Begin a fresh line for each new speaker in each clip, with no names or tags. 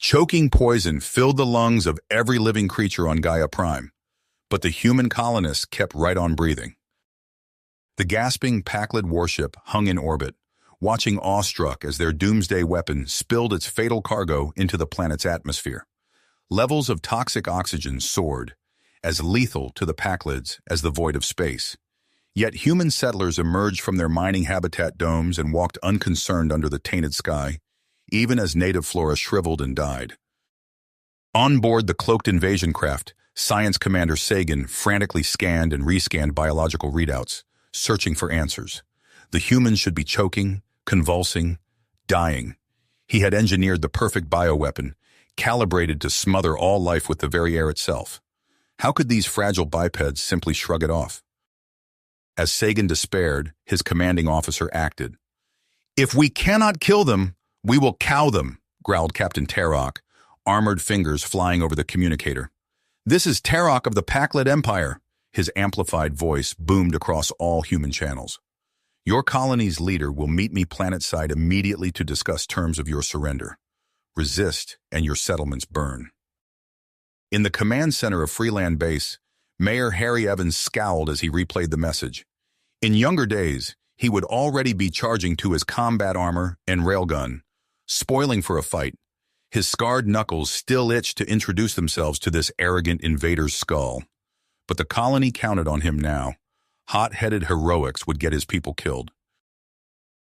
Choking poison filled the lungs of every living creature on Gaia Prime, but the human colonists kept right on breathing. The gasping Pakled warship hung in orbit, watching awestruck as their doomsday weapon spilled its fatal cargo into the planet's atmosphere. Levels of toxic oxygen soared, as lethal to the Pakleds as the void of space. Yet human settlers emerged from their mining habitat domes and walked unconcerned under the tainted sky, even as native flora shriveled and died. On board the cloaked invasion craft, Science Commander Sagan frantically scanned and rescanned biological readouts, searching for answers. The humans should be choking, convulsing, dying. He had engineered the perfect bioweapon, calibrated to smother all life with the very air itself. How could these fragile bipeds simply shrug it off? As Sagan despaired, his commanding officer acted. "If we cannot kill them, we will cow them," growled Captain Tarok, armored fingers flying over the communicator. "This is Tarok of the Pakled Empire," his amplified voice boomed across all human channels. "Your colony's leader will meet me planetside immediately to discuss terms of your surrender. Resist, and your settlements burn." In the command center of Freeland Base, Mayor Harry Evans scowled as he replayed the message. In younger days, he would already be charging to his combat armor and railgun, spoiling for a fight. His scarred knuckles still itched to introduce themselves to this arrogant invader's skull. But the colony counted on him now. Hot-headed heroics would get his people killed.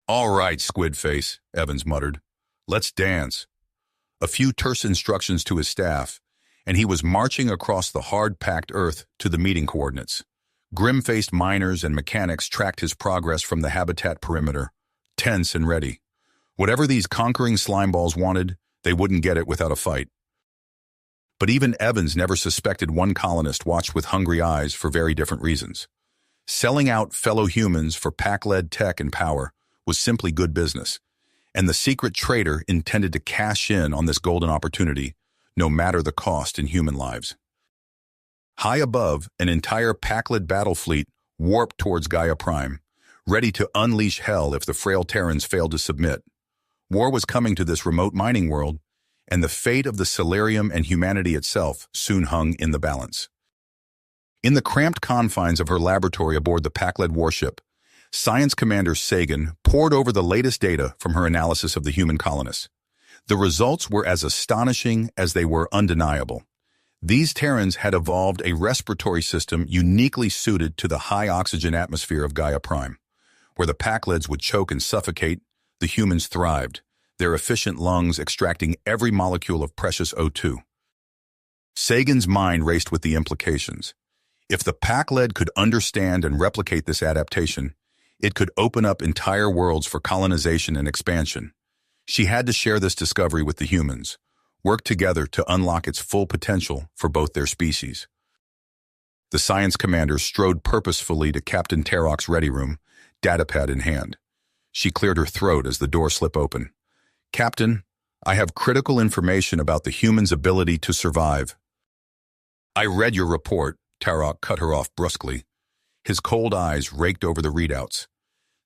"All right, Squidface," Evans muttered. "Let's dance." A few terse instructions to his staff, and he was marching across the hard-packed earth to the meeting coordinates. Grim-faced miners and mechanics tracked his progress from the habitat perimeter, tense and ready. Whatever these conquering slimeballs wanted, they wouldn't get it without a fight. But even Evans never suspected one colonist watched with hungry eyes for very different reasons. Selling out fellow humans for Pakled tech and power was simply good business, and the secret traitor intended to cash in on this golden opportunity, no matter the cost in human lives. High above, an entire Pakled battle fleet warped towards Gaia Prime, ready to unleash hell if the frail Terrans failed to submit. War was coming to this remote mining world, and the fate of the Solarium and humanity itself soon hung in the balance. In the cramped confines of her laboratory aboard the Pakled warship, Science Commander Sagan pored over the latest data from her analysis of the human colonists. The results were as astonishing as they were undeniable. These Terrans had evolved a respiratory system uniquely suited to the high-oxygen atmosphere of Gaia Prime. Where the Pakleds would choke and suffocate, the humans thrived, their efficient lungs extracting every molecule of precious O2. Sagan's mind raced with the implications. If the Pakled could understand and replicate this adaptation, it could open up entire worlds for colonization and expansion. She had to share this discovery with the humans, work together to unlock its full potential for both their species. The science commander strode purposefully to Captain Tarok's ready room, datapad in hand. She cleared her throat as the door slipped open. "Captain, I have critical information about the human's ability to survive." "I read your report," Tarok cut her off brusquely. His cold eyes raked over the readouts.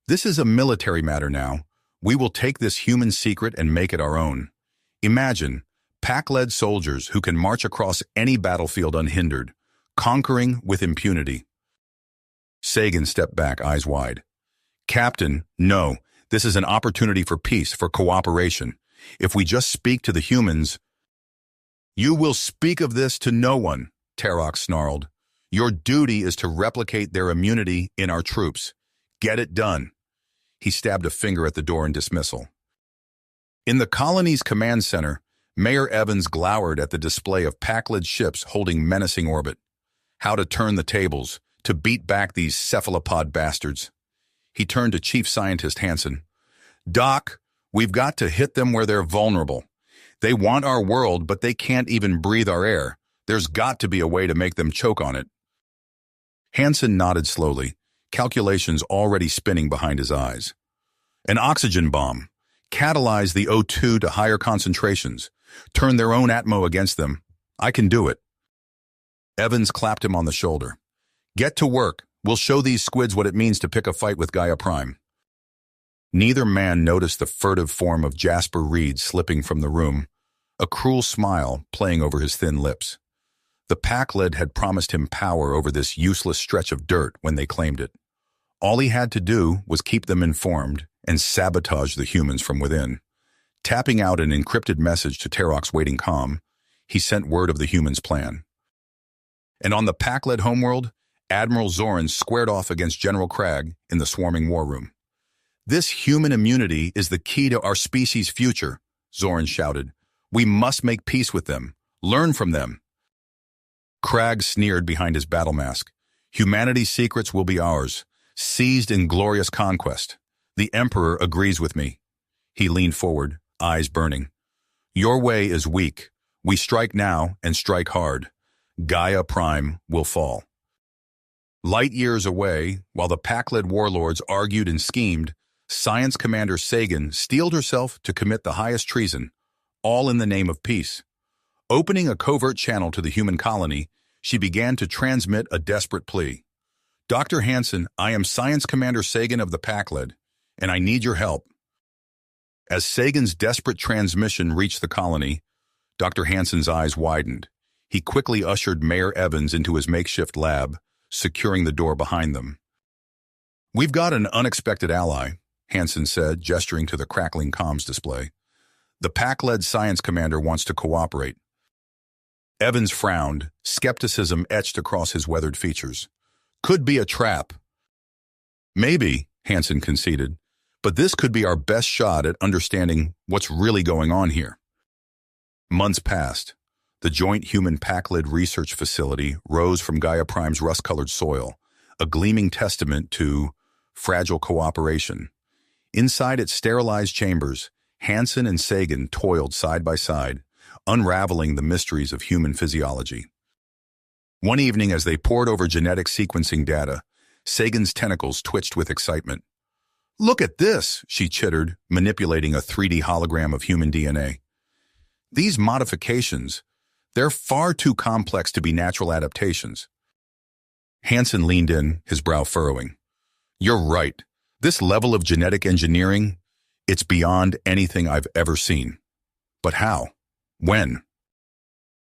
"This is a military matter now. We will take this human secret and make it our own. Imagine, Pakled soldiers who can march across any battlefield unhindered, conquering with impunity." Sagan stepped back, eyes wide. "Captain, no. This is an opportunity for peace, for cooperation. If we just speak to the humans—" "You will speak of this to no one," Tarok snarled. "Your duty is to replicate their immunity in our troops. Get it done." He stabbed a finger at the door in dismissal. In the colony's command center, Mayor Evans glowered at the display of Pakled ships holding menacing orbit. How to turn the tables, to beat back these cephalopod bastards. He turned to Chief Scientist Hansen. "Doc, we've got to hit them where they're vulnerable. They want our world, but they can't even breathe our air. There's got to be a way to make them choke on it." Hansen nodded slowly, calculations already spinning behind his eyes. "An oxygen bomb. Catalyze the O2 to higher concentrations. Turn their own atmo against them. I can do it." Evans clapped him on the shoulder. "Get to work. We'll show these squids what it means to pick a fight with Gaia Prime." Neither man noticed the furtive form of Jasper Reed slipping from the room, a cruel smile playing over his thin lips. The pack-led had promised him power over this useless stretch of dirt when they claimed it. All he had to do was keep them informed and sabotage the humans from within. Tapping out an encrypted message to Terok's waiting comm, he sent word of the humans' plan. And on the pack-led homeworld, Admiral Zoran squared off against General Cragg in the swarming war room. "This human immunity is the key to our species' future," Zoran shouted. "We must make peace with them. Learn from them." Cragg sneered behind his battle mask. "Humanity's secrets will be ours, seized in glorious conquest. The Emperor agrees with me." He leaned forward, eyes burning. "Your way is weak. We strike now and strike hard. Gaia Prime will fall." Light years away, while the pack-led warlords argued and schemed, Science Commander Sagan steeled herself to commit the highest treason, all in the name of peace. Opening a covert channel to the human colony, she began to transmit a desperate plea. "Dr. Hansen, I am Science Commander Sagan of the pack-led, and I need your help." As Sagan's desperate transmission reached the colony, Dr. Hansen's eyes widened. He quickly ushered Mayor Evans into his makeshift lab, securing the door behind them. "We've got an unexpected ally," Hansen said, gesturing to the crackling comms display. "The pack-led science commander wants to cooperate." Evans frowned, skepticism etched across his weathered features. "Could be a trap." "Maybe," Hansen conceded, "but this could be our best shot at understanding what's really going on here." Months passed. The joint human pack-led research facility rose from Gaia Prime's rust-colored soil, a gleaming testament to fragile cooperation. Inside its sterilized chambers, Hansen and Sagan toiled side by side, unraveling the mysteries of human physiology. One evening, as they pored over genetic sequencing data, Sagan's tentacles twitched with excitement. "Look at this," she chittered, manipulating a 3D hologram of human DNA. "These modifications, they're far too complex to be natural adaptations." Hansen leaned in, his brow furrowing. "You're right. This level of genetic engineering, it's beyond anything I've ever seen. But how? When?"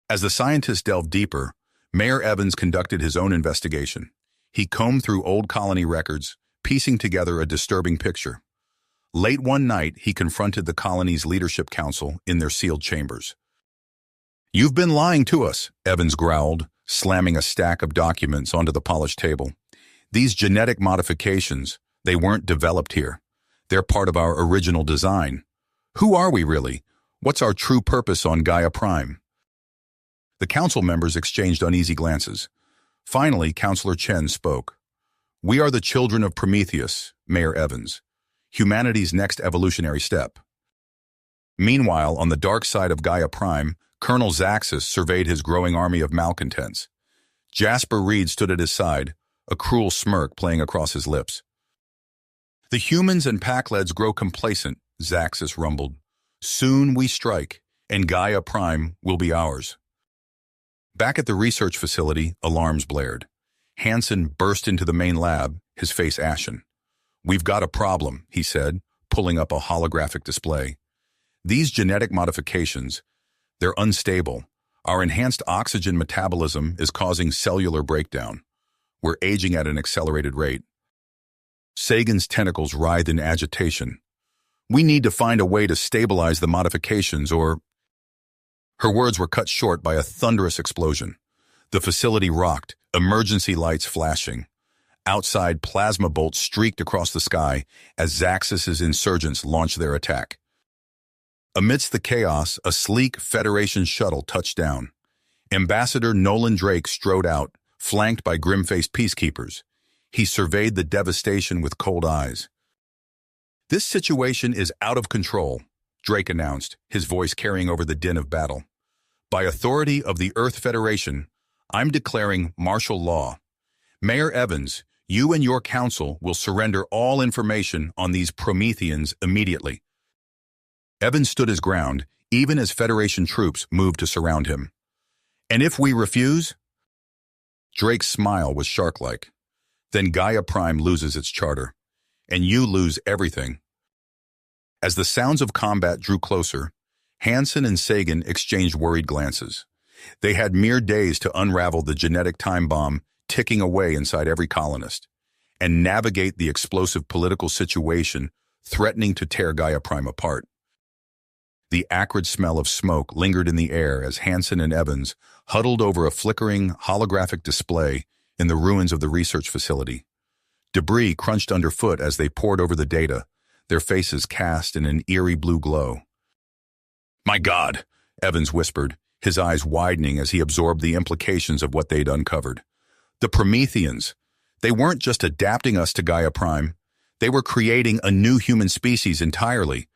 As the scientists delved deeper, Mayor Evans conducted his own investigation. He combed through old colony records, piecing together a disturbing picture. Late one night, he confronted the colony's leadership council in their sealed chambers. "You've been lying to us," Evans growled, slamming a stack of documents onto the polished table. "These genetic modifications, they weren't developed here. They're part of our original design. Who are we really? What's our true purpose on Gaia Prime?" The council members exchanged uneasy glances. Finally, Councillor Chen spoke. "We are the children of Prometheus, Mayor Evans, humanity's next evolutionary step." Meanwhile, on the dark side of Gaia Prime, Colonel Zaxxas surveyed his growing army of malcontents. Jasper Reed stood at his side, a cruel smirk playing across his lips. "The humans and pack-leds grow complacent," Zaxxas rumbled. "Soon we strike, and Gaia Prime will be ours." Back at the research facility, alarms blared. Hansen burst into the main lab, his face ashen. "We've got a problem," he said, pulling up a holographic display. "These genetic modifications, they're unstable. Our enhanced oxygen metabolism is causing cellular breakdown. We're aging at an accelerated rate." Sagan's tentacles writhed in agitation. "We need to find a way to stabilize the modifications or—" Her words were cut short by a thunderous explosion. The facility rocked, emergency lights flashing. Outside, plasma bolts streaked across the sky as Zaxxas' insurgents launched their attack. Amidst the chaos, a sleek Federation shuttle touched down. Ambassador Nolan Drake strode out, flanked by grim-faced peacekeepers. He surveyed the devastation with cold eyes. "This situation is out of control," Drake announced, his voice carrying over the din of battle. "By authority of the Earth Federation, I'm declaring martial law. Mayor Evans, you and your council will surrender all information on these Prometheans immediately." Evans stood his ground, even as Federation troops moved to surround him. "And if we refuse?" Drake's smile was shark-like. "Then Gaia Prime loses its charter, and you lose everything." As the sounds of combat drew closer, Hansen and Sagan exchanged worried glances. They had mere days to unravel the genetic time bomb ticking away inside every colonist and navigate the explosive political situation threatening to tear Gaia Prime apart. The acrid smell of smoke lingered in the air as Hansen and Evans huddled over a flickering holographic display in the ruins of the research facility. Debris crunched underfoot as they pored over the data, their faces cast in an eerie blue glow. "My God," Evans whispered, his eyes widening as he absorbed the implications of what they'd uncovered. The Prometheans. They weren't just adapting us to Gaia Prime. They were creating a new human species entirely.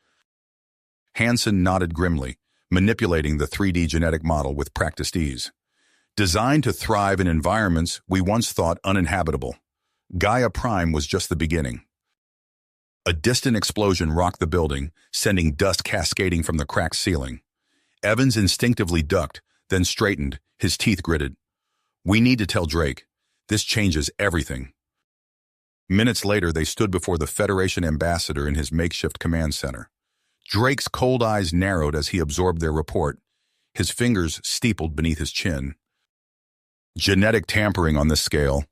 Hansen nodded grimly, manipulating the 3D genetic model with practiced ease. Designed to thrive in environments we once thought uninhabitable, Gaia Prime was just the beginning. A distant explosion rocked the building, sending dust cascading from the cracked ceiling. Evans instinctively ducked, then straightened, his teeth gritted. "We need to tell Drake. This changes everything." Minutes later, they stood before the Federation ambassador in his makeshift command center. Drake's cold eyes narrowed as he absorbed their report, his fingers steepled beneath his chin. "Genetic tampering on this scale,"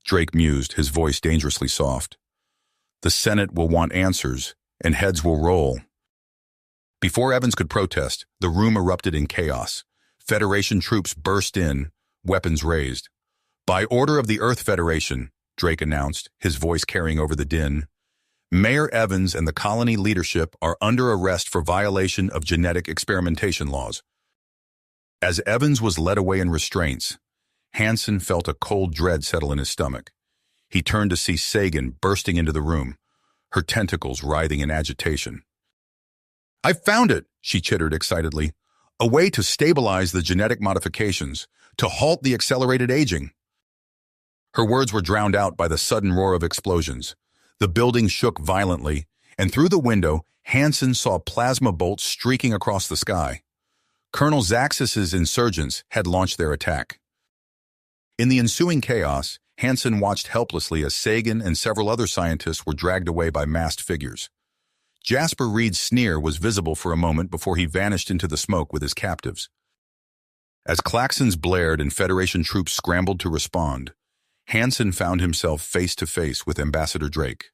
Drake mused, his voice dangerously soft. "The Senate will want answers, and heads will roll." Before Evans could protest, the room erupted in chaos. Federation troops burst in, weapons raised. "By order of the Earth Federation," Drake announced, his voice carrying over the din, "Mayor Evans and the colony leadership are under arrest for violation of genetic experimentation laws." As Evans was led away in restraints, Hansen felt a cold dread settle in his stomach. He turned to see Sagan bursting into the room, her tentacles writhing in agitation. "I found it," she chittered excitedly. "A way to stabilize the genetic modifications, to halt the accelerated aging." Her words were drowned out by the sudden roar of explosions. The building shook violently, and through the window, Hansen saw plasma bolts streaking across the sky. Colonel Zaxxis's insurgents had launched their attack. In the ensuing chaos, Hansen watched helplessly as Sagan and several other scientists were dragged away by masked figures. Jasper Reed's sneer was visible for a moment before he vanished into the smoke with his captives. As klaxons blared and Federation troops scrambled to respond, Hansen found himself face to face with Ambassador Drake.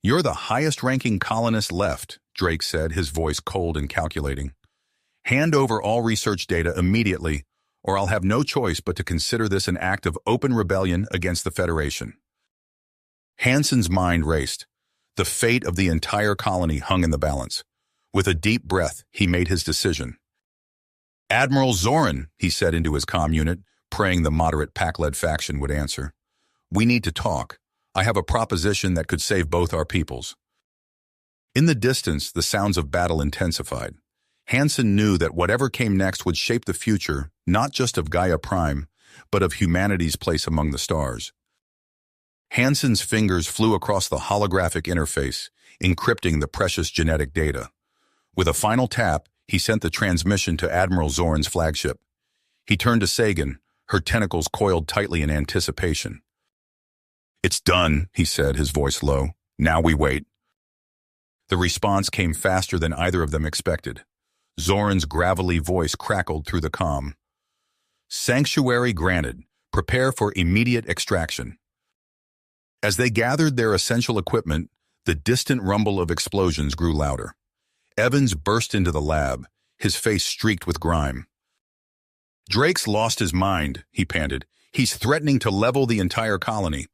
"You're the highest-ranking colonist left," Drake said, his voice cold and calculating. "Hand over all research data immediately, or I'll have no choice but to consider this an act of open rebellion against the Federation." Hansen's mind raced. The fate of the entire colony hung in the balance. With a deep breath, he made his decision. "Admiral Zoran," he said into his comm unit, praying the moderate Pac-led faction would answer. "We need to talk. I have a proposition that could save both our peoples." In the distance, the sounds of battle intensified. Hansen knew that whatever came next would shape the future, not just of Gaia Prime, but of humanity's place among the stars. Hansen's fingers flew across the holographic interface, encrypting the precious genetic data. With a final tap, he sent the transmission to Admiral Zoran's flagship. He turned to Sagan, her tentacles coiled tightly in anticipation. "It's done," he said, his voice low. "Now we wait." The response came faster than either of them expected. Zoran's gravelly voice crackled through the comm. "Sanctuary granted. Prepare for immediate extraction." As they gathered their essential equipment, the distant rumble of explosions grew louder. Evans burst into the lab, his face streaked with grime. "Drake's lost his mind," he panted. "He's threatening to level the entire colony."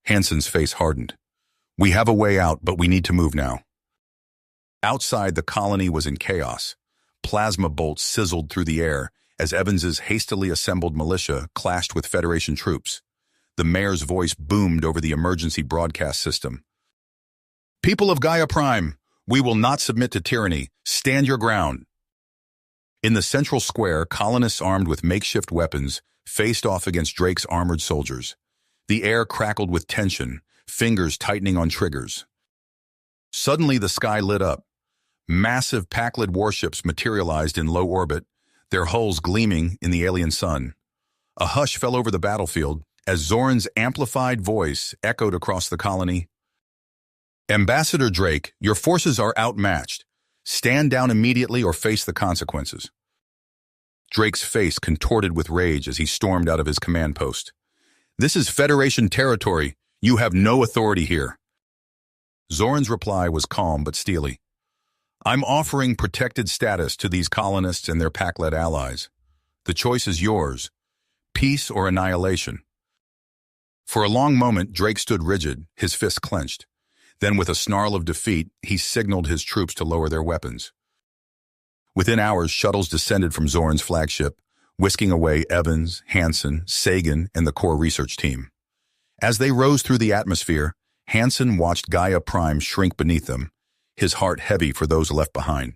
Hansen's face hardened. "We have a way out, but we need to move now." Outside, the colony was in chaos. Plasma bolts sizzled through the air as Evans's hastily assembled militia clashed with Federation troops. The mayor's voice boomed over the emergency broadcast system. "People of Gaia Prime, we will not submit to tyranny. Stand your ground." In the central square, colonists armed with makeshift weapons faced off against Drake's armored soldiers. The air crackled with tension, fingers tightening on triggers. Suddenly, the sky lit up. Massive Pac-led warships materialized in low orbit, their hulls gleaming in the alien sun. A hush fell over the battlefield as Zoran's amplified voice echoed across the colony. "Ambassador Drake, your forces are outmatched. Stand down immediately or face the consequences. Drake's face contorted with rage as he stormed out of his command post. This is Federation territory. You have no authority here. Zoran's reply was calm but steely. I'm offering protected status to these colonists and their pack-led allies. The choice is yours, peace or annihilation. For a long moment, Drake stood rigid, his fists clenched. Then, with a snarl of defeat, he signaled his troops to lower their weapons. Within hours, shuttles descended from Zoran's flagship, whisking away Evans, Hansen, Sagan, and the core research team. As they rose through the atmosphere, Hansen watched Gaia Prime shrink beneath them, his heart heavy for those left behind.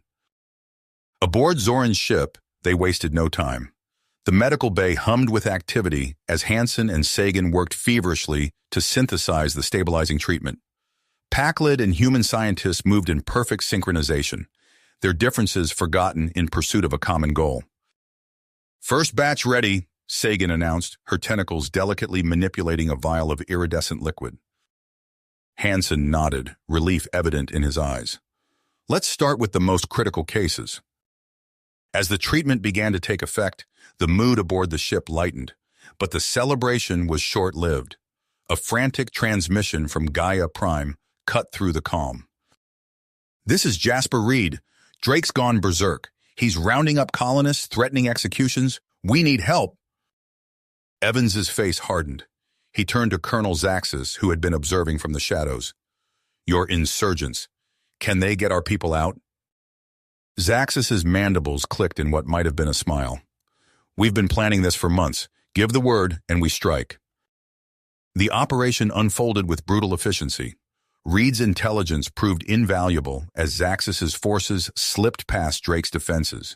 Aboard Zoran's ship, they wasted no time. The medical bay hummed with activity as Hansen and Sagan worked feverishly to synthesize the stabilizing treatment. Pack-led and human scientists moved in perfect synchronization, their differences forgotten in pursuit of a common goal. First batch ready, Sagan announced, her tentacles delicately manipulating a vial of iridescent liquid. Hansen nodded, relief evident in his eyes. Let's start with the most critical cases. As the treatment began to take effect, the mood aboard the ship lightened, but the celebration was short-lived. A frantic transmission from Gaia Prime cut through the calm. This is Jasper Reed. Drake's gone berserk. He's rounding up colonists, threatening executions. We need help. Evans's face hardened. He turned to Colonel Zaxis, who had been observing from the shadows. Your insurgents. Can they get our people out? Zaxis's mandibles clicked in what might have been a smile. We've been planning this for months. Give the word, and we strike. The operation unfolded with brutal efficiency. Reed's intelligence proved invaluable as Zaxis's forces slipped past Drake's defenses.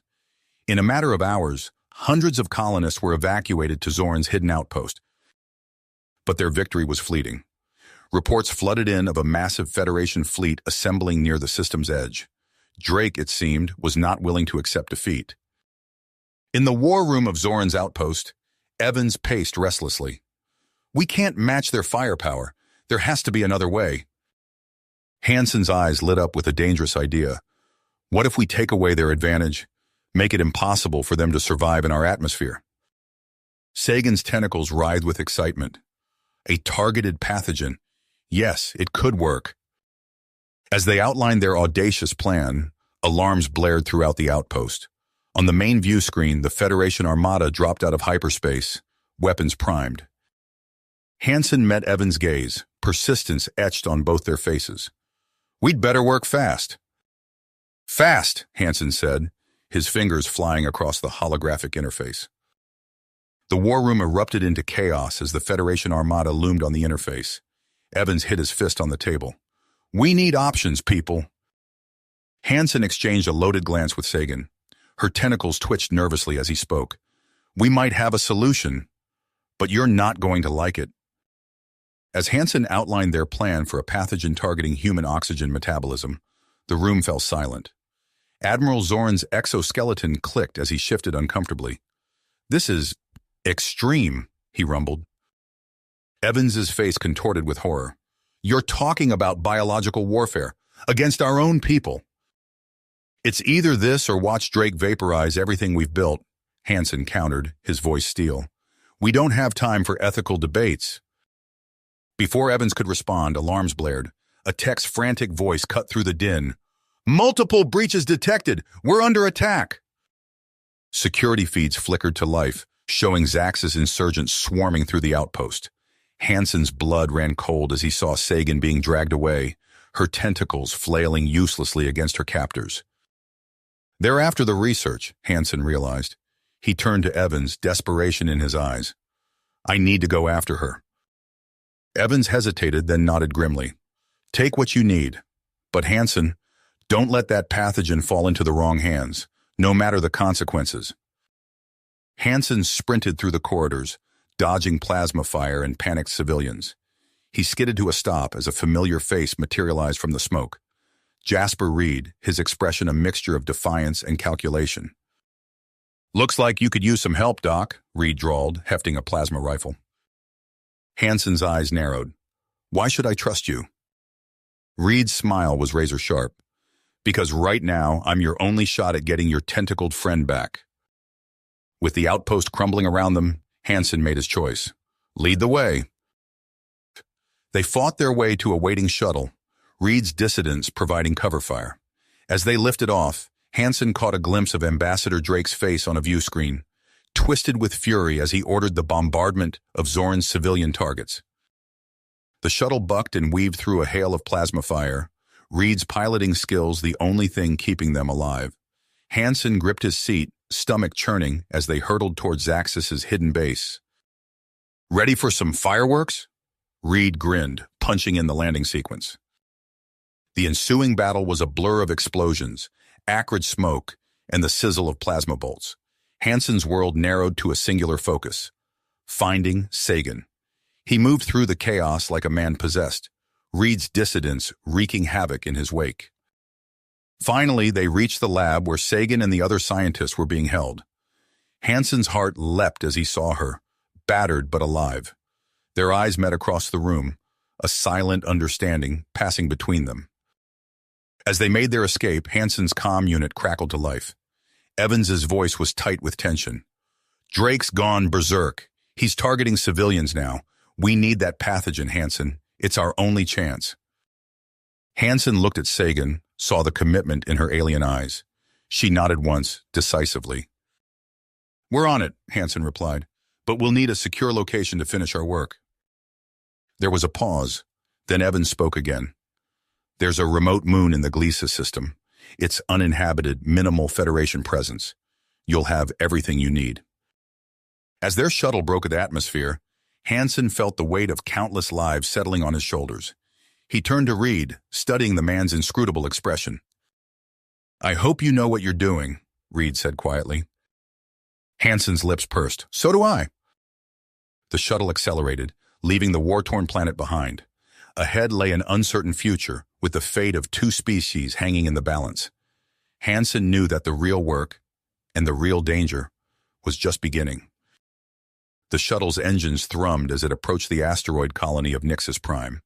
In a matter of hours, hundreds of colonists were evacuated to Zoran's hidden outpost. But their victory was fleeting. Reports flooded in of a massive Federation fleet assembling near the system's edge. Drake, it seemed, was not willing to accept defeat. In the war room of Zoran's outpost, Evans paced restlessly. We can't match their firepower. There has to be another way. Hansen's eyes lit up with a dangerous idea. What if we take away their advantage, make it impossible for them to survive in our atmosphere? Sagan's tentacles writhed with excitement. A targeted pathogen. Yes, it could work. As they outlined their audacious plan, alarms blared throughout the outpost. On the main view screen, the Federation Armada dropped out of hyperspace, weapons primed. Hansen met Evans' gaze, persistence etched on both their faces. We'd better work fast. Fast, Hansen said, his fingers flying across the holographic interface. The war room erupted into chaos as the Federation Armada loomed on the interface. Evans hit his fist on the table. We need options, people. Hansen exchanged a loaded glance with Sagan. Her tentacles twitched nervously as he spoke. We might have a solution, but you're not going to like it. As Hansen outlined their plan for a pathogen targeting human oxygen metabolism, the room fell silent. Admiral Zoran's exoskeleton clicked as he shifted uncomfortably. This is extreme, he rumbled. Evans's face contorted with horror. You're talking about biological warfare against our own people. It's either this or watch Drake vaporize everything we've built, Hansen countered, his voice steel. We don't have time for ethical debates. Before Evans could respond, alarms blared. A tech's frantic voice cut through the din. Multiple breaches detected. We're under attack. Security feeds flickered to life, showing Zax's insurgents swarming through the outpost. Hansen's blood ran cold as he saw Sagan being dragged away, her tentacles flailing uselessly against her captors. They're after the research, Hansen realized. He turned to Evans, desperation in his eyes. I need to go after her. Evans hesitated, then nodded grimly. Take what you need. But Hansen, don't let that pathogen fall into the wrong hands, no matter the consequences. Hansen sprinted through the corridors, dodging plasma fire and panicked civilians. He skidded to a stop as a familiar face materialized from the smoke. Jasper Reed, his expression a mixture of defiance and calculation. Looks like you could use some help, Doc, Reed drawled, hefting a plasma rifle. Hansen's eyes narrowed. Why should I trust you? Reed's smile was razor-sharp. Because right now, I'm your only shot at getting your tentacled friend back. With the outpost crumbling around them, Hansen made his choice. Lead the way. They fought their way to a waiting shuttle, Reed's dissidents providing cover fire. As they lifted off, Hansen caught a glimpse of Ambassador Drake's face on a view screen, twisted with fury as he ordered the bombardment of Zoran's civilian targets. The shuttle bucked and weaved through a hail of plasma fire, Reed's piloting skills the only thing keeping them alive. Hansen gripped his seat, stomach churning as they hurtled towards Zaxxus's hidden base. Ready for some fireworks? Reed grinned, punching in the landing sequence. The ensuing battle was a blur of explosions, acrid smoke, and the sizzle of plasma bolts. Hansen's world narrowed to a singular focus: finding Sagan. He moved through the chaos like a man possessed, Reed's dissidents wreaking havoc in his wake. Finally, they reached the lab where Sagan and the other scientists were being held. Hansen's heart leapt as he saw her, battered but alive. Their eyes met across the room, a silent understanding passing between them. As they made their escape, Hansen's comm unit crackled to life. Evans's voice was tight with tension. Drake's gone berserk. He's targeting civilians now. We need that pathogen, Hansen. It's our only chance. Hansen looked at Sagan, saw the commitment in her alien eyes. She nodded once, decisively. We're on it, Hansen replied, but we'll need a secure location to finish our work. There was a pause. Then Evans spoke again. There's a remote moon in the Gliese system. It's uninhabited, minimal Federation presence. You'll have everything you need. As their shuttle broke the atmosphere, Hansen felt the weight of countless lives settling on his shoulders. He turned to Reed, studying the man's inscrutable expression. I hope you know what you're doing, Reed said quietly. Hansen's lips pursed. So do I. The shuttle accelerated, leaving the war-torn planet behind. Ahead lay an uncertain future, with the fate of two species hanging in the balance. Hansen knew that the real work, and the real danger, was just beginning. The shuttle's engines thrummed as it approached the asteroid colony of Nixus Prime.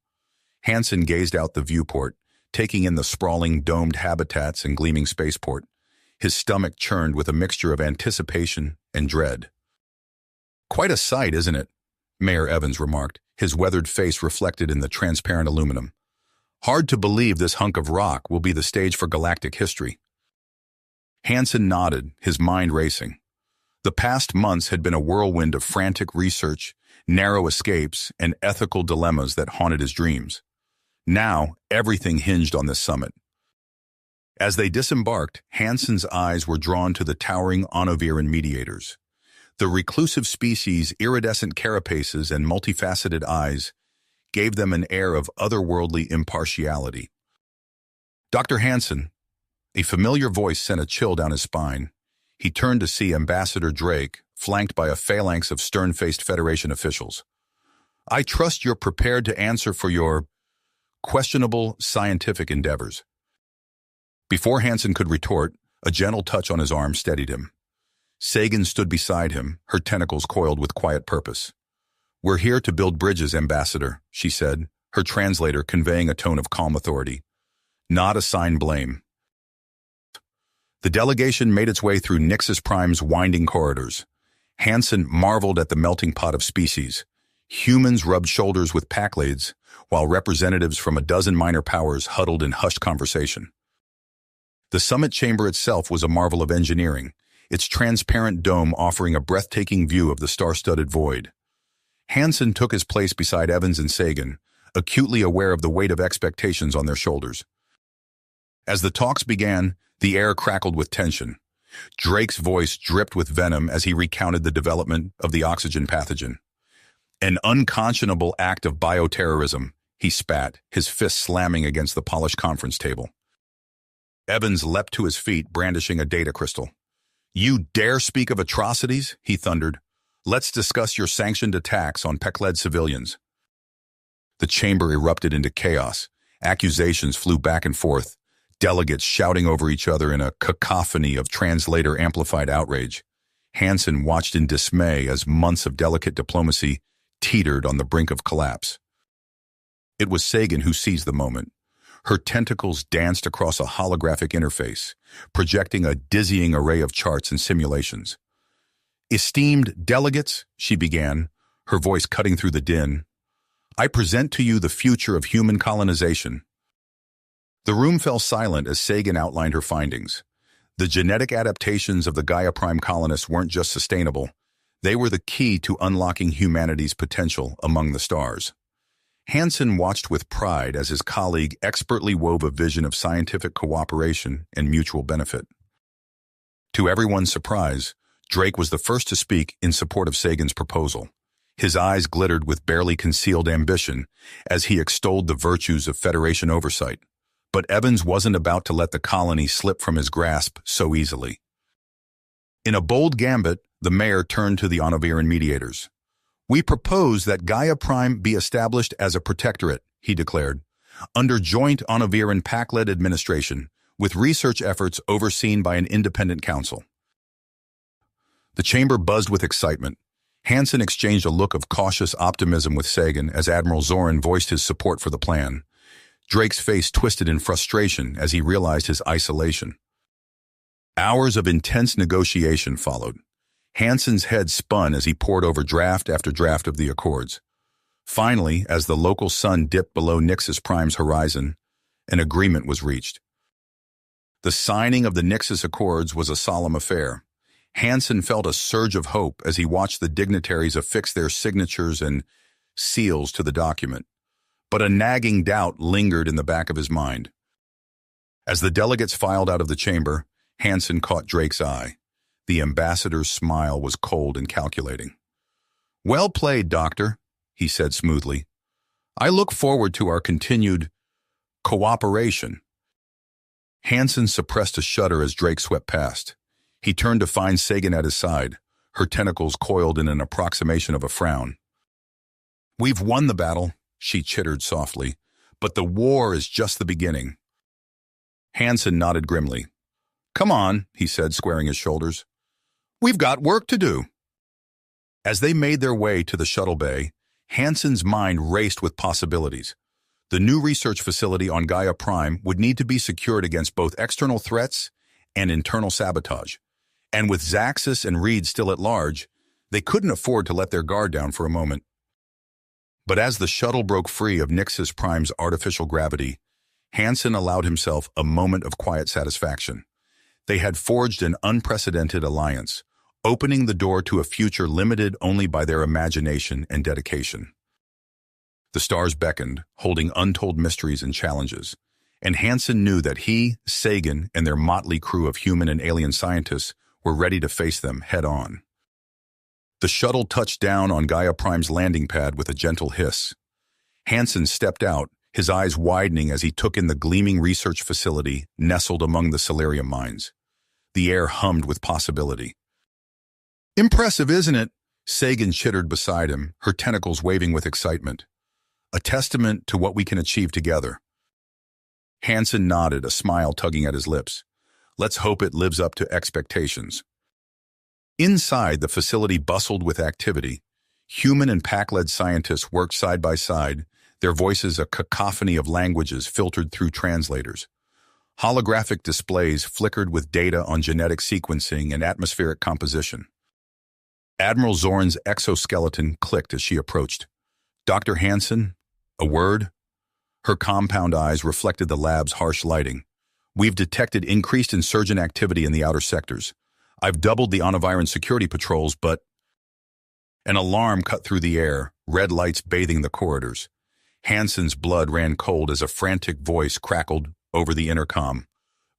Hansen gazed out the viewport, taking in the sprawling domed habitats and gleaming spaceport. His stomach churned with a mixture of anticipation and dread. Quite a sight, isn't it? Mayor Evans remarked, his weathered face reflected in the transparent aluminum. Hard to believe this hunk of rock will be the stage for galactic history. Hansen nodded, his mind racing. The past months had been a whirlwind of frantic research, narrow escapes, and ethical dilemmas that haunted his dreams. Now, everything hinged on this summit. As they disembarked, Hansen's eyes were drawn to the towering Onoviran mediators. The reclusive species' iridescent carapaces and multifaceted eyes gave them an air of otherworldly impartiality. Dr. Hansen, a familiar voice sent a chill down his spine. He turned to see Ambassador Drake, flanked by a phalanx of stern-faced Federation officials. I trust you're prepared to answer for your questionable scientific endeavors. Before Hansen could retort, a gentle touch on his arm steadied him. Sagan stood beside him, her tentacles coiled with quiet purpose. We're here to build bridges, Ambassador, she said, her translator conveying a tone of calm authority. Not assign blame. The delegation made its way through Nixus Prime's winding corridors. Hansen marveled at the melting pot of species. Humans rubbed shoulders with Packlades, while representatives from a dozen minor powers huddled in hushed conversation. The summit chamber itself was a marvel of engineering, its transparent dome offering a breathtaking view of the star-studded void. Hansen took his place beside Evans and Sagan, acutely aware of the weight of expectations on their shoulders. As the talks began, the air crackled with tension. Drake's voice dripped with venom as he recounted the development of the oxygen pathogen. An unconscionable act of bioterrorism, he spat, his fist slamming against the polished conference table. Evans leapt to his feet, brandishing a data crystal. You dare speak of atrocities? He thundered. Let's discuss your sanctioned attacks on Pekled civilians. The chamber erupted into chaos. Accusations flew back and forth, delegates shouting over each other in a cacophony of translator-amplified outrage. Hansen watched in dismay as months of delicate diplomacy teetered on the brink of collapse. It was Sagan who seized the moment. Her tentacles danced across a holographic interface, projecting a dizzying array of charts and simulations. "Esteemed delegates," she began, her voice cutting through the din, "I present to you the future of human colonization." The room fell silent as Sagan outlined her findings. The genetic adaptations of the Gaia Prime colonists weren't just sustainable, they were the key to unlocking humanity's potential among the stars. Hansen watched with pride as his colleague expertly wove a vision of scientific cooperation and mutual benefit. To everyone's surprise, Drake was the first to speak in support of Sagan's proposal. His eyes glittered with barely concealed ambition as he extolled the virtues of Federation oversight. But Evans wasn't about to let the colony slip from his grasp so easily. In a bold gambit, the mayor turned to the Onoviran mediators. "We propose that Gaia Prime be established as a protectorate," he declared, "under joint Onoviran-Pac-led administration, with research efforts overseen by an independent council." The chamber buzzed with excitement. Hansen exchanged a look of cautious optimism with Sagan as Admiral Zoran voiced his support for the plan. Drake's face twisted in frustration as he realized his isolation. Hours of intense negotiation followed. Hansen's head spun as he pored over draft after draft of the accords. Finally, as the local sun dipped below Nixus Prime's horizon, an agreement was reached. The signing of the Nixus Accords was a solemn affair. Hansen felt a surge of hope as he watched the dignitaries affix their signatures and seals to the document. But a nagging doubt lingered in the back of his mind. As the delegates filed out of the chamber, Hansen caught Drake's eye. The ambassador's smile was cold and calculating. "Well played, Doctor," he said smoothly. "I look forward to our continued cooperation." Hansen suppressed a shudder as Drake swept past. He turned to find Sagan at his side, her tentacles coiled in an approximation of a frown. "We've won the battle," she chittered softly, "but the war is just the beginning." Hansen nodded grimly. "Come on," he said, squaring his shoulders. "We've got work to do." As they made their way to the shuttle bay, Hansen's mind raced with possibilities. The new research facility on Gaia Prime would need to be secured against both external threats and internal sabotage. And with Zaxxas and Reed still at large, they couldn't afford to let their guard down for a moment. But as the shuttle broke free of Nixus Prime's artificial gravity, Hansen allowed himself a moment of quiet satisfaction. They had forged an unprecedented alliance, opening the door to a future limited only by their imagination and dedication. The stars beckoned, holding untold mysteries and challenges, and Hansen knew that he, Sagan, and their motley crew of human and alien scientists were ready to face them head-on. The shuttle touched down on Gaia Prime's landing pad with a gentle hiss. Hansen stepped out, his eyes widening as he took in the gleaming research facility nestled among the Solarium mines. The air hummed with possibility. "Impressive, isn't it?" Sagan chittered beside him, her tentacles waving with excitement. "A testament to what we can achieve together." Hansen nodded, a smile tugging at his lips. "Let's hope it lives up to expectations." Inside, the facility bustled with activity. Human and Pac-led scientists worked side by side, their voices a cacophony of languages filtered through translators. Holographic displays flickered with data on genetic sequencing and atmospheric composition. Admiral Zorn's exoskeleton clicked as she approached. "Dr. Hansen, a word?" Her compound eyes reflected the lab's harsh lighting. "We've detected increased insurgent activity in the outer sectors. I've doubled the Onoviran security patrols, but..." An alarm cut through the air, red lights bathing the corridors. Hansen's blood ran cold as a frantic voice crackled over the intercom.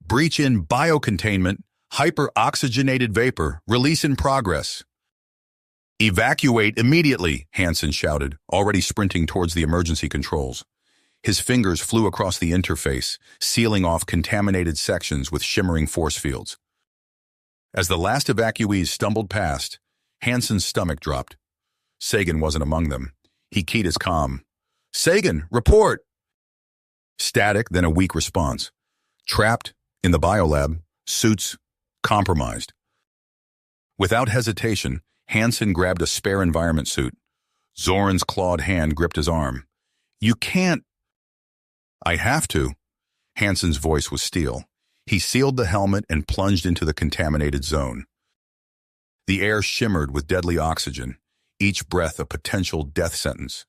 "Breach in biocontainment, hyper-oxygenated vapor, release in progress." "Evacuate immediately," Hansen shouted, already sprinting towards the emergency controls. His fingers flew across the interface, sealing off contaminated sections with shimmering force fields. As the last evacuees stumbled past, Hansen's stomach dropped. Sagan wasn't among them. He keyed his comm. "Sagan, report!" Static, then a weak response. "Trapped in the biolab, suits compromised." Without hesitation, Hansen grabbed a spare environment suit. Zoran's clawed hand gripped his arm. "You can't..." "I have to." Hansen's voice was steel. He sealed the helmet and plunged into the contaminated zone. The air shimmered with deadly oxygen, each breath a potential death sentence.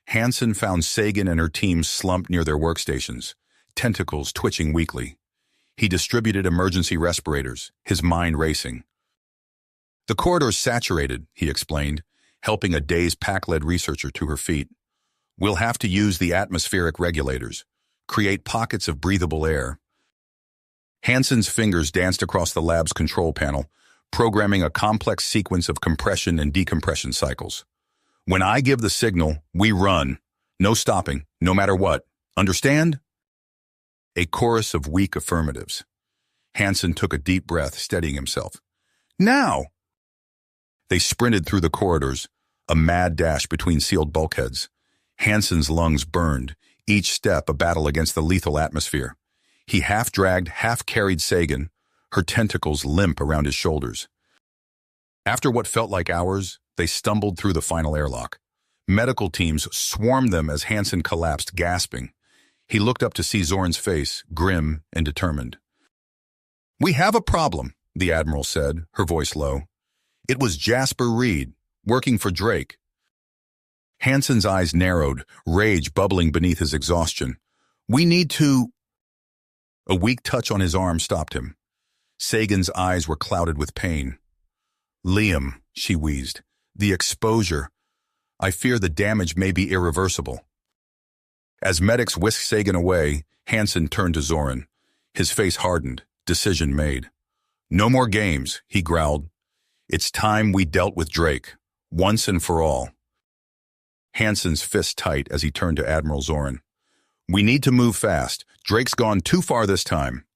Hansen found Sagan and her team slumped near their workstations, tentacles twitching weakly. He distributed emergency respirators, his mind racing. "The corridor's saturated," he explained, helping a dazed pack-led researcher to her feet. "We'll have to use the atmospheric regulators, create pockets of breathable air." Hansen's fingers danced across the lab's control panel, programming a complex sequence of compression and decompression cycles. "When I give the signal, we run. No stopping, no matter what. Understand?" A chorus of weak affirmatives. Hansen took a deep breath, steadying himself. "Now!" They sprinted through the corridors, a mad dash between sealed bulkheads. Hansen's lungs burned, each step a battle against the lethal atmosphere. He half-dragged, half-carried Sagan, her tentacles limp around his shoulders. After what felt like hours, they stumbled through the final airlock. Medical teams swarmed them as Hansen collapsed, gasping. He looked up to see Zoran's face, grim and determined. "We have a problem," the Admiral said, her voice low. "It was Jasper Reed, working for Drake." Hansen's eyes narrowed, rage bubbling beneath his exhaustion. "We need to—" A weak touch on his arm stopped him. Sagan's eyes were clouded with pain. "Liam," she wheezed, "the exposure. I fear the damage may be irreversible." As medics whisked Sagan away, Hansen turned to Zoran. His face hardened, decision made. "No more games," he growled. "It's time we dealt with Drake, once and for all." Hansen's fist tight as he turned to Admiral Zoran. "We need to move fast. Drake's gone too far this time."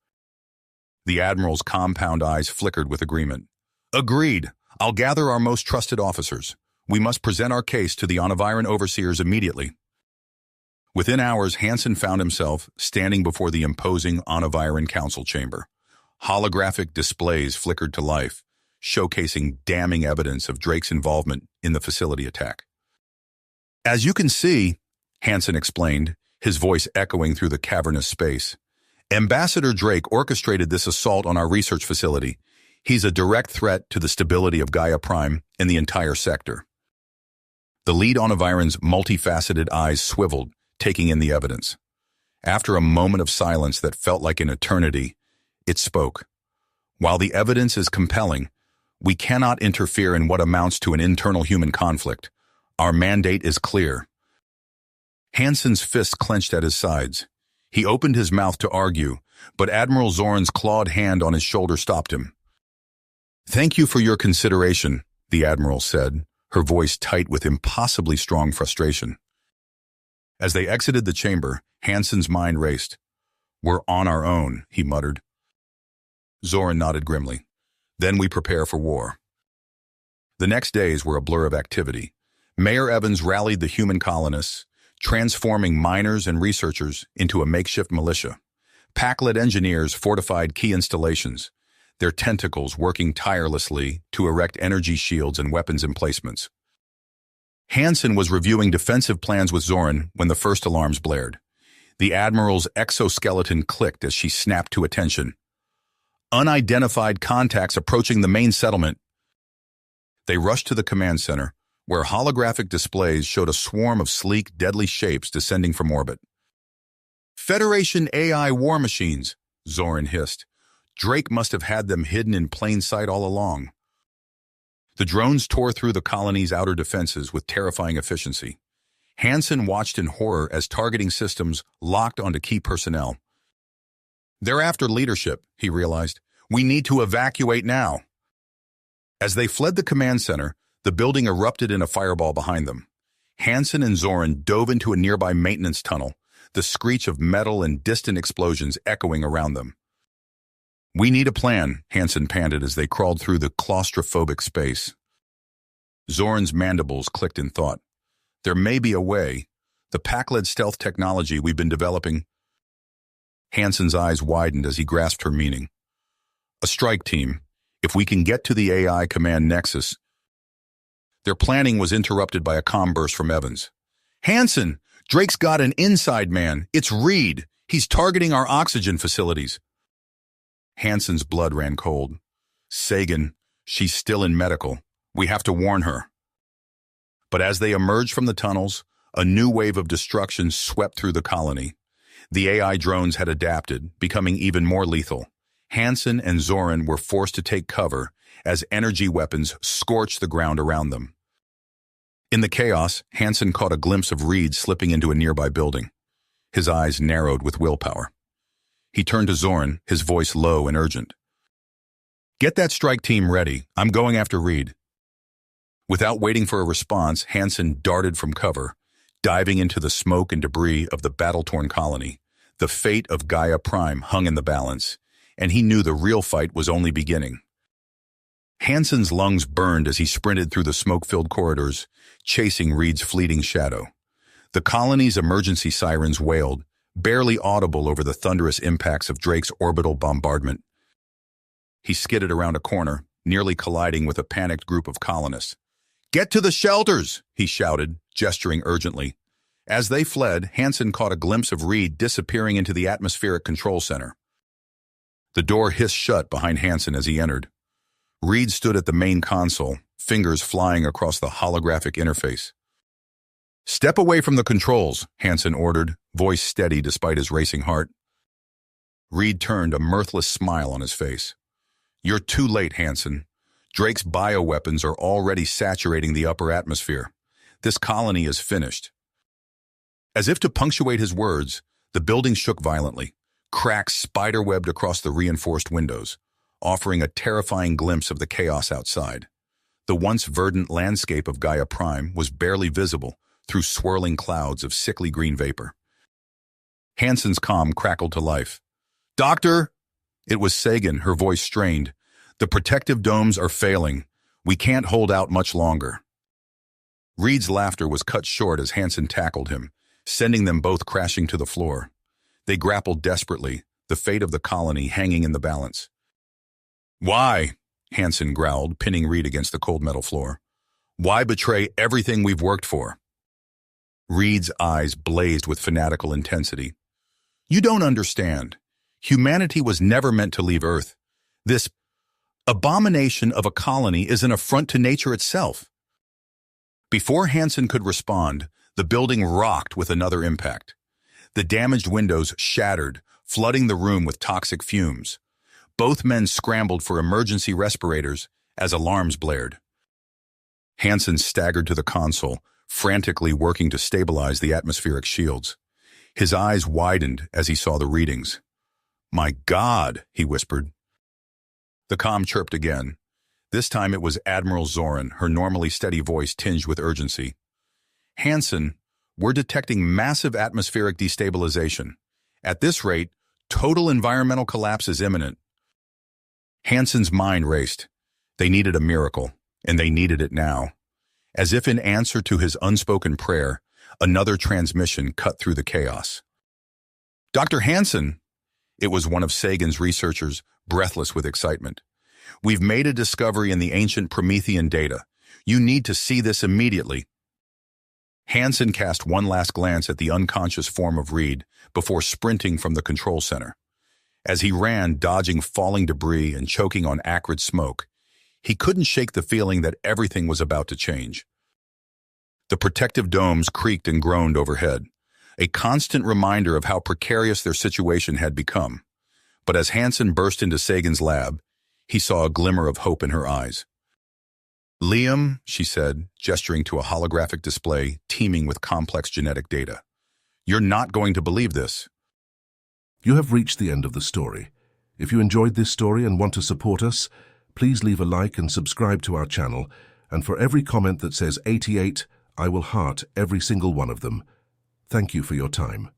The Admiral's compound eyes flickered with agreement. "Agreed. I'll gather our most trusted officers. We must present our case to the Anaviran overseers immediately." Within hours, Hansen found himself standing before the imposing Anaviran council chamber. Holographic displays flickered to life, showcasing damning evidence of Drake's involvement in the facility attack. "As you can see," Hansen explained, his voice echoing through the cavernous space, "Ambassador Drake orchestrated this assault on our research facility. He's a direct threat to the stability of Gaia Prime and the entire sector." The lead Anaviran's multifaceted eyes swiveled, taking in the evidence. After a moment of silence that felt like an eternity, it spoke. "While the evidence is compelling, we cannot interfere in what amounts to an internal human conflict. Our mandate is clear." Hansen's fists clenched at his sides. He opened his mouth to argue, but Admiral Zoran's clawed hand on his shoulder stopped him. "Thank you for your consideration," the Admiral said, her voice tight with impossibly strong frustration. As they exited the chamber, Hansen's mind raced. "We're on our own," he muttered. Zoran nodded grimly. "Then we prepare for war." The next days were a blur of activity. Mayor Evans rallied the human colonists, transforming miners and researchers into a makeshift militia. Pack-led engineers fortified key installations, their tentacles working tirelessly to erect energy shields and weapons emplacements. Hansen was reviewing defensive plans with Zoran when the first alarms blared. The Admiral's exoskeleton clicked as she snapped to attention. "Unidentified contacts approaching the main settlement." They rushed to the command center, where holographic displays showed a swarm of sleek, deadly shapes descending from orbit. "Federation AI war machines," Zoran hissed. "Drake must have had them hidden in plain sight all along." The drones tore through the colony's outer defenses with terrifying efficiency. Hansen watched in horror as targeting systems locked onto key personnel. "They're after leadership," he realized. "We need to evacuate now." As they fled the command center, the building erupted in a fireball behind them. Hansen and Zoran dove into a nearby maintenance tunnel, the screech of metal and distant explosions echoing around them. "We need a plan," Hansen panted as they crawled through the claustrophobic space. Zoran's mandibles clicked in thought. "There may be a way. The pack-led stealth technology we've been developing." Hansen's eyes widened as he grasped her meaning. "A strike team. If we can get to the AI command nexus." Their planning was interrupted by a comm burst from Evans. "Hansen, Drake's got an inside man. It's Reed. He's targeting our oxygen facilities. Hansen's blood ran cold. Sagan, she's still in medical. We have to warn her. But as they emerged from the tunnels, a new wave of destruction swept through the colony. The AI drones had adapted, becoming even more lethal. Hansen and Zoran were forced to take cover as energy weapons scorched the ground around them. In the chaos, Hansen caught a glimpse of Reed slipping into a nearby building. His eyes narrowed with willpower. He turned to Zoran, his voice low and urgent. "Get that strike team ready. I'm going after Reed." Without waiting for a response, Hansen darted from cover, diving into the smoke and debris of the battle-torn colony. The fate of Gaia Prime hung in the balance, and he knew the real fight was only beginning. Hansen's lungs burned as he sprinted through the smoke-filled corridors, chasing Reed's fleeting shadow. The colony's emergency sirens wailed, barely audible over the thunderous impacts of Drake's orbital bombardment. He skidded around a corner, nearly colliding with a panicked group of colonists. "Get to the shelters!" he shouted, gesturing urgently. As they fled, Hansen caught a glimpse of Reed disappearing into the atmospheric control center. The door hissed shut behind Hansen as he entered. Reed stood at the main console, fingers flying across the holographic interface. "Step away from the controls," Hansen ordered, voice steady despite his racing heart. Reed turned, a mirthless smile on his face. "You're too late, Hansen. Drake's bioweapons are already saturating the upper atmosphere. This colony is finished." As if to punctuate his words, the building shook violently. Cracks spiderwebbed across the reinforced windows, offering a terrifying glimpse of the chaos outside. The once verdant landscape of Gaia Prime was barely visible through swirling clouds of sickly green vapor. Hansen's comm crackled to life. "Doctor!" It was Sagan, her voice strained. "The protective domes are failing. We can't hold out much longer." Reed's laughter was cut short as Hansen tackled him, sending them both crashing to the floor. They grappled desperately, the fate of the colony hanging in the balance. "Why?" Hansen growled, pinning Reed against the cold metal floor. "Why betray everything we've worked for?" Reed's eyes blazed with fanatical intensity. "You don't understand. Humanity was never meant to leave Earth. This abomination of a colony is an affront to nature itself." Before Hansen could respond, the building rocked with another impact. The damaged windows shattered, flooding the room with toxic fumes. Both men scrambled for emergency respirators as alarms blared. Hansen staggered to the console, frantically working to stabilize the atmospheric shields. His eyes widened as he saw the readings. "My God," he whispered. The comm chirped again. This time it was Admiral Zoran, her normally steady voice tinged with urgency. "Hansen, we're detecting massive atmospheric destabilization. At this rate, total environmental collapse is imminent." Hansen's mind raced. They needed a miracle, and they needed it now. As if in answer to his unspoken prayer, another transmission cut through the chaos. "Dr. Hansen!" It was one of Sagan's researchers, breathless with excitement. "We've made a discovery in the ancient Promethean data. You need to see this immediately." Hansen cast one last glance at the unconscious form of Reed before sprinting from the control center. As he ran, dodging falling debris and choking on acrid smoke, he couldn't shake the feeling that everything was about to change. The protective domes creaked and groaned overhead, a constant reminder of how precarious their situation had become. But as Hansen burst into Sagan's lab, he saw a glimmer of hope in her eyes. "Liam," she said, gesturing to a holographic display teeming with complex genetic data, "you're not going to believe this."
You have reached the end of the story. If you enjoyed this story and want to support us, please leave a like and subscribe to our channel, and for every comment that says 88, I will heart every single one of them. Thank you for your time.